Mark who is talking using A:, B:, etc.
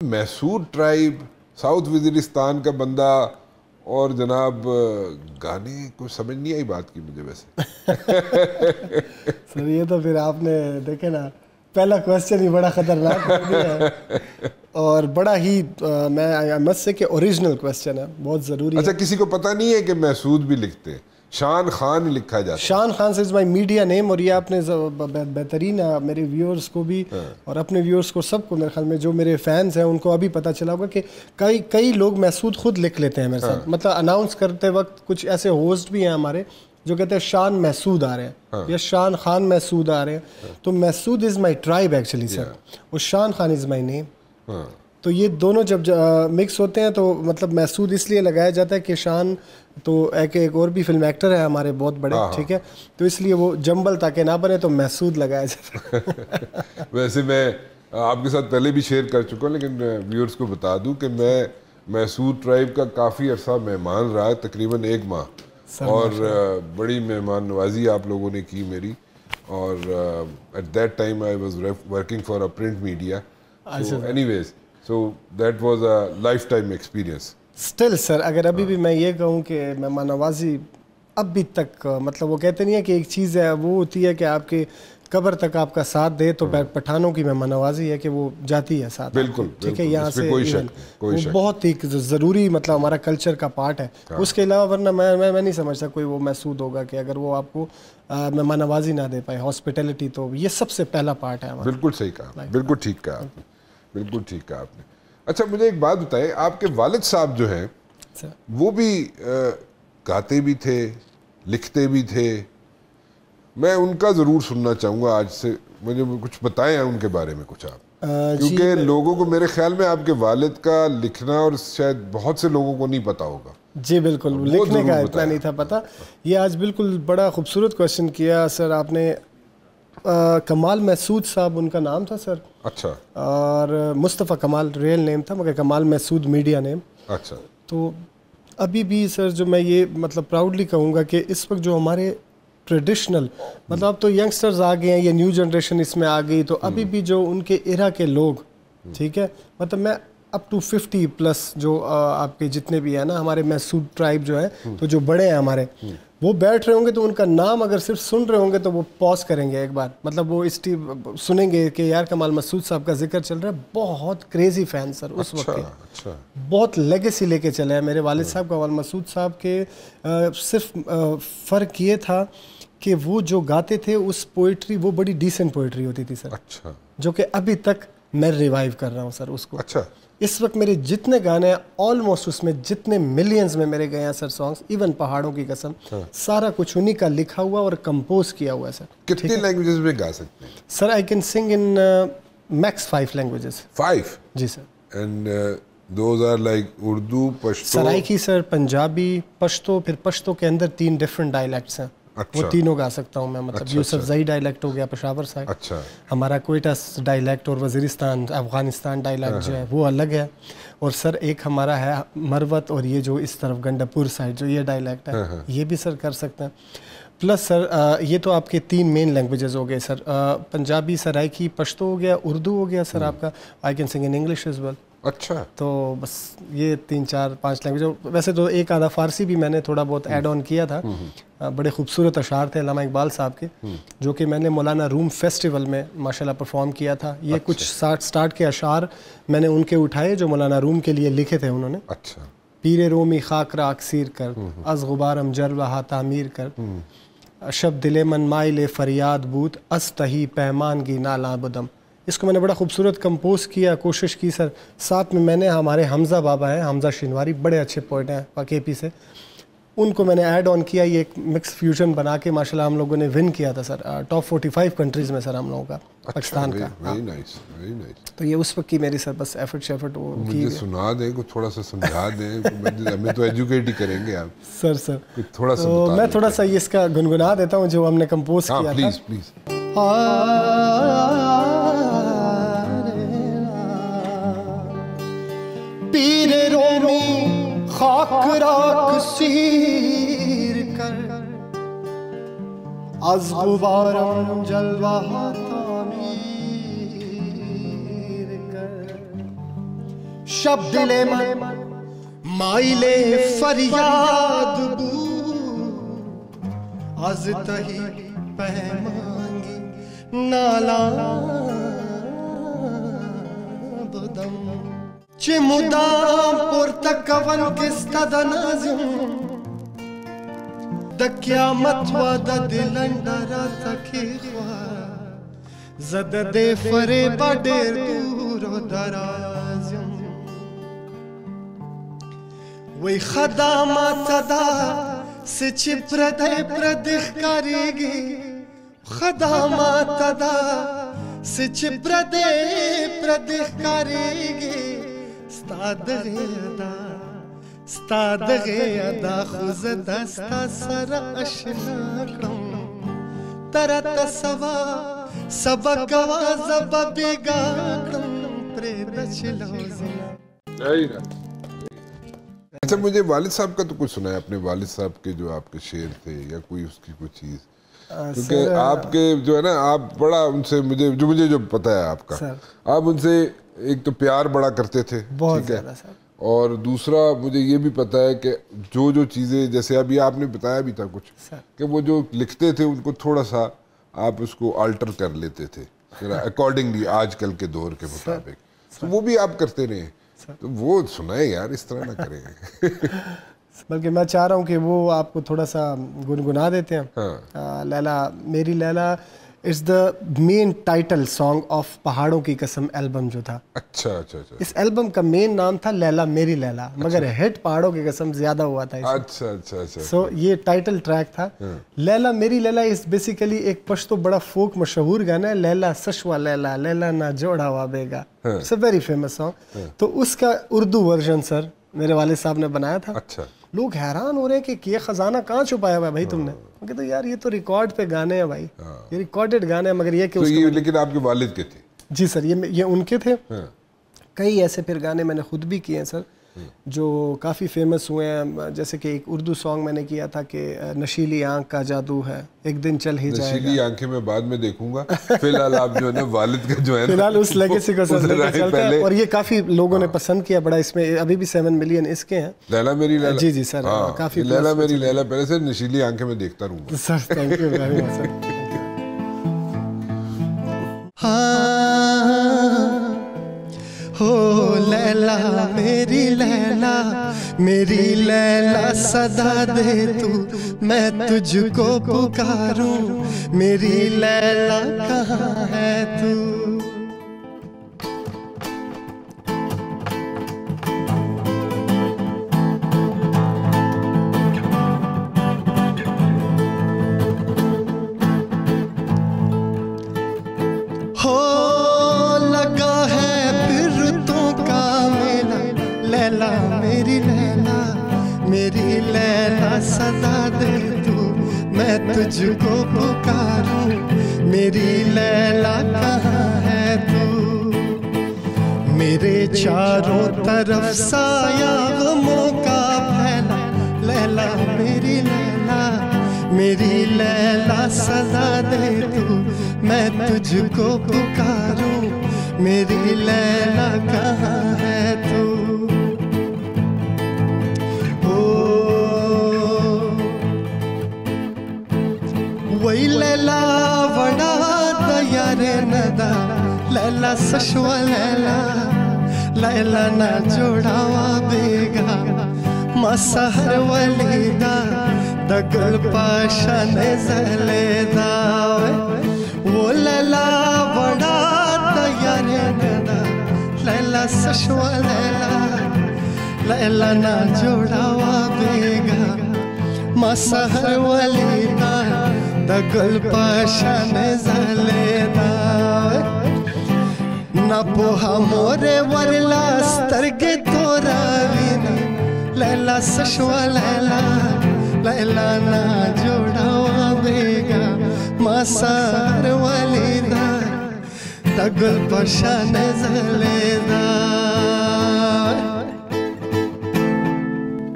A: Mysore tribe, south Waziristan का बंदा और जनाब गाने कुछ समझ नहीं आई बात की मुझे वैसे।
B: सर ये तो फिर आपने देखे ना, पहला क्वेश्चन ही बड़ा खतरनाक हो गया है और बड़ा ही मैं आई मस्ट से कि ओरिजिनल क्वेश्चन है, बहुत ज़रूरी
A: अच्छा,
B: है।
A: किसी को पता नहीं है कि मैसूद भी लिखते हैं, शान खान लिखा जाता है।
B: शान खान से इज़ माई मीडिया नेम। और ये आपने बेहतरीन मेरे व्यूअर्स को भी और अपने व्यूअर्स को सबको, मेरे ख्याल में जो मेरे फैंस हैं उनको अभी पता चला होगा कि कई लोग मैसूद खुद लिख लेते हैं मेरे साथ। मतलब अनाउंस करते वक्त कुछ ऐसे होस्ट भी हैं हमारे जो कहते हैं शान मैसूद आ रहे हैं या शान खान मैसूद आ रहे हैं। तो Mehsud is my tribe actually sir, और Shan Khan is my name. तो ये दोनों जब मिक्स होते हैं तो मतलब मैसूद इसलिए लगाया जाता है कि शान तो एक और भी फिल्म एक्टर है हमारे बहुत बड़े, ठीक है, तो इसलिए वो जंबल ताकि ना बने तो मैसूद लगाया जाता है।
A: वैसे मैं आपके साथ पहले भी शेयर कर चुका हूँ, लेकिन व्यूअर्स को बता दूं कि मैं मैसूद ट्राइब का काफ़ी अरसा मेहमान रहा, तकरीबन 1 माह, और बड़ी मेहमान नवाजी आप लोगों ने की मेरी। और at that time I was working for a print media, so anyways, so that was a life time experience.
B: Still sir, अगर अभी भी मैं ये कहूँ कि मेहमान नवाजी अभी तक, मतलब वो कहते नहीं है कि एक चीज़ है वो होती है कि आपके कब्र तक आपका साथ दे, तो पठानों की मेहमान नवाजी है कि वो जाती है साथ।
A: बिल्कुल,
B: ठीक है, यहाँ से
A: कोई शक,
B: वो बहुत ही ज़रूरी, मतलब हमारा कल्चर का पार्ट है। उसके अलावा वरना मैं नहीं समझता कोई वो महसूद होगा कि अगर वो आपको मेहमान नवाजी ना दे पाए, हॉस्पिटैलिटी, तो ये सबसे पहला पार्ट है हमारा।
A: बिल्कुल सही कहा, बिल्कुल ठीक कहा आपने, बिल्कुल ठीक कहा आपने। अच्छा, मुझे एक बात बताएं, आपके वालिद साहब जो हैं वो भी गाते भी थे, लिखते भी थे। मैं उनका ज़रूर सुनना चाहूँगा आज से, मुझे कुछ बताएं उनके बारे में कुछ आप, क्योंकि लोगों को, मेरे ख्याल में आपके वालिद का लिखना और शायद बहुत से लोगों को नहीं पता होगा।
B: जी बिल्कुल, लिखने का इतना नहीं था पता। ये आज बिल्कुल बड़ा खूबसूरत क्वेश्चन किया सर आपने। कमाल महसूद साहब उनका नाम था सर।
A: अच्छा।
B: और मुस्तफ़ा कमाल रियल नेम था, मगर कमाल महसूद मीडिया नेम।
A: अच्छा।
B: तो अभी भी सर जो मैं ये मतलब प्राउडली कहूँगा कि इस वक्त जो हमारे ट्रेडिशनल, मतलब अब तो यंगस्टर्स आ गए हैं, ये न्यू जनरेशन इसमें आ गई, तो अभी भी जो उनके इरा के लोग, ठीक है, मतलब मैं अप टू 50+ जो आपके जितने भी है ना हमारे मैसूद ट्राइब जो है, तो जो बड़े हैं हमारे, वो बैठ रहे होंगे तो उनका नाम अगर सिर्फ सुन रहे होंगे तो वो पॉज करेंगे एक बार, मतलब वो सुनेंगे कि यार कमाल महसूद साहब का जिक्र चल रहा है। बहुत क्रेजी फैन सर उस वक्त के।
A: अच्छा।
B: बहुत लेगेसी लेके चले हैं मेरे वालिद साहब, कमाल महसूद साहब के। सिर्फ फ़र्क ये था कि वो जो गाते थे उस पोइट्री, वो बड़ी डिसेंट पोइट्री होती थी सर।
A: अच्छा।
B: जो कि अभी तक मैं रिवाइव कर रहा हूँ सर उसको।
A: अच्छा।
B: इस वक्त मेरे जितने गाने हैं ऑलमोस्ट उसमें जितने मिलियंस में मेरे गए हैं सर सॉन्ग्स, इवन पहाड़ों की कसम, सारा कुछ उन्हीं का लिखा हुआ और कंपोज किया हुआ है सर।
A: कितनी लैंग्वेजेस में गा सकते हैं
B: sir? I can sing in max 5 languages.
A: 5?
B: जी sir.
A: And those are like Urdu, Pashto,
B: Saraiki sir, Punjabi, Pashto, फिर पश्तो के अंदर 3 डिफरेंट डायलैक्ट्स हैं।
A: अच्छा।
B: वो तीनों गा सकता हूँ मैं, मतलब
A: अच्छा,
B: यूसुफजई डायलैक्ट हो गया पेशावर साइड,
A: अच्छा,
B: हमारा कोयटा डायलैक्ट, और वज़ीरिस्तान अफ़गानिस्तान डायलैक्ट जो है वो अलग है। और सर एक हमारा है मरवत, और ये जो इस तरफ गंडापुर साइड जो ये डायलैक्ट है, ये भी सर कर सकते हैं। प्लस सर ये तो आपके 3 मेन लैंग्वेजेस हो गए सर। पंजाबी, सराइकी, पश्तो हो गया, उर्दू हो गया सर आपका। I can sing in English as well.
A: अच्छा।
B: तो बस ये 3, 4, 5 लैंग्वेज। वैसे तो एक आधा फ़ारसी भी मैंने थोड़ा बहुत ऐड ऑन किया था। बड़े खूबसूरत अशार थे अल्लामा इकबाल साहब के, जो कि मैंने मौलाना रूम फेस्टिवल में माशाल्लाह परफॉर्म किया था। ये कुछ स्टार्ट के अशार मैंने उनके उठाए जो मौलाना रूम के लिए लिखे थे उन्होंने।
A: अच्छा।
B: पीरे रोमी खाकरा अक्सीर कर, अज गुबारम जरवाहा तामीर कर, शब दिले मन माइले फरियाद बूत, अस तही पैमान की नाला बदम। इसको मैंने बड़ा खूबसूरत कंपोज किया, कोशिश की सर। साथ में मैंने हमारे हमज़ा बाबा हैं, हमज़ा शिनवारी, बड़े अच्छे पोइट हैं केपी से, उनको मैंने ऐड ऑन किया। ये एक मिक्स फ्यूजन बना के माशाल्लाह हम लोगों ने विन किया था सर टॉप 45 कंट्रीज़ में सर हम लोगों का, पाकिस्तान का।
A: Very nice, very nice.
B: तो ये उस वक्त की मेरी सर बस एफर्ट वो
A: मुझे सुना दें, कुछ थोड़ा सा समझा दें, हमें तो एजुकेट ही करेंगे आप।
B: सर
A: थोड़ा सा
B: तो मैं थोड़ा सा ये इसका गुनगुना देता हूँ जो हमने कंपोज किया था।
A: Please please.
B: पीरे रोमी खाकरा अक्सीर कर, अज गुबारम जलवा तामीर कर, शब दिले मन माइले फरियाद बू आज तही पैमांगी नाला बदम चिमुदाम पुरतकवन किस्तदनाज़िम द क़यामत वाद दिलंडरा तकीख़वा ज़द दे फरे बडेर दूर दराज़िम वही खदामा तदा से चिप्रदे प्रदिख करेगी खदामा तदा से चिप्रदे प्रदिख करेगी स्ताद अदा खुज दस्ता सर अशना तरत सवा सबक वाजब बेगा प्रेद चिलो।
A: अच्छा, मुझे वालिद साहब का तो कुछ सुना है, अपने वालिद साहब के जो आपके शेर थे या कोई उसकी कुछ चीज़, क्योंकि आपके जो है ना, आप बड़ा उनसे मुझे जो पता है आपका, आप उनसे एक तो प्यार बड़ा करते थे, ठीक है, और दूसरा मुझे ये भी पता है कि जो चीज़ें जैसे अभी आपने बताया भी था कुछ कि वो जो लिखते थे उनको थोड़ा सा आप उसको अल्टर कर लेते थे अकॉर्डिंगली आजकल के दौर के मुताबिक, तो वो भी आप करते रहे, तो वो सुनाए यार, इस तरह ना करें।
B: बल्कि मैं चाह रहा हूँ कि वो आपको थोड़ा सा गुनगुना देते हैं।
A: हाँ।
B: लैला मेरी Laila is the main title song of पहाड़ों की कसम एल्बम जो था।
A: अच्छा अच्छा अच्छा।
B: इस एल्बम का मेन नाम था लैला मेरी लैला, मगर हिट पहाड़ों की कसम ज्यादा हुआ था।
A: अच्छा अच्छा अच्छा।
B: सो ये टाइटल ट्रैक था। लैला मेरी लैला इस बेसिकली एक पश्तो बड़ा फोक मशहूर गाना है, लैला सशवा लैला लैला ना जोड़ा हुआ बेगा, it's a very famous song. तो उसका उर्दू वर्जन सर मेरे वालिद साहब ने बनाया था।
A: अच्छा।
B: लोग हैरान हो रहे हैं कि ये खजाना कहाँ छुपाया हुआ है भाई तुमने? तो यार ये तो रिकॉर्ड पे गाने हैं भाई, ये रिकॉर्डेड गाने हैं, मगर ये कि
A: तो ये लेकिन आपके वालिद के थे? जी
B: सर, ये उनके थे। कई ऐसे फिर गाने मैंने खुद भी किए हैं सर जो काफ़ी फेमस हुए हैं, जैसे कि एक उर्दू सॉन्ग मैंने किया था कि नशीली आंख का जादू है एक दिन चल ही जाएगा।
A: नशीली आंखें मैं बाद में देखूंगा, फिलहाल आप जो है ना वालिद का जो है
B: फिलहाल उस लेगेसी को चलता है, और ये काफ़ी लोगों ने पसंद किया बड़ा। इसमें अभी भी 7 मिलियन इसके हैं।
A: लैला मेरी लैला,
B: जी सर, काफ़ी
A: लैला मेरी लैला पहले से नशीली आंखें में देखता रहूँगा
B: sir. Thank you very much sir. हो लैला मेरी लैला सदा दे तू, मैं तुझको पुकारूं, मेरी लैला कहाँ है तू? हो लगा है फिर तो का मेला, लैला मेरी लैला सदा दे तू, मैं तुझको पुकारूं, मेरी लैला कहाँ है तू? मेरे चारों तरफ साया गमों का फैला, लैला मेरी लैला सदा दे तू, मैं तुझको पुकारूं, मेरी लैला कहाँ है तू? वही लैला वड़ा दयारे नदा, लैला सशवा लैला लैला ना जोड़ावा बेगा, मसहर वलीदा दगल पाशा ने जलेदा। वो लैला वड़ा दयारे नदा, लैला सशवा लैला लैला ना जोड़ावा बेगा, मसहर वलीदा दगल पाशा ने जलेदा। ना पोहा मोरे वरला स्तरगे तोरा वीना, लैला सशवा लैला लैला ना जोड़ावा बेगा, मसहर वलीदा दगल पाशा ने जलेदा।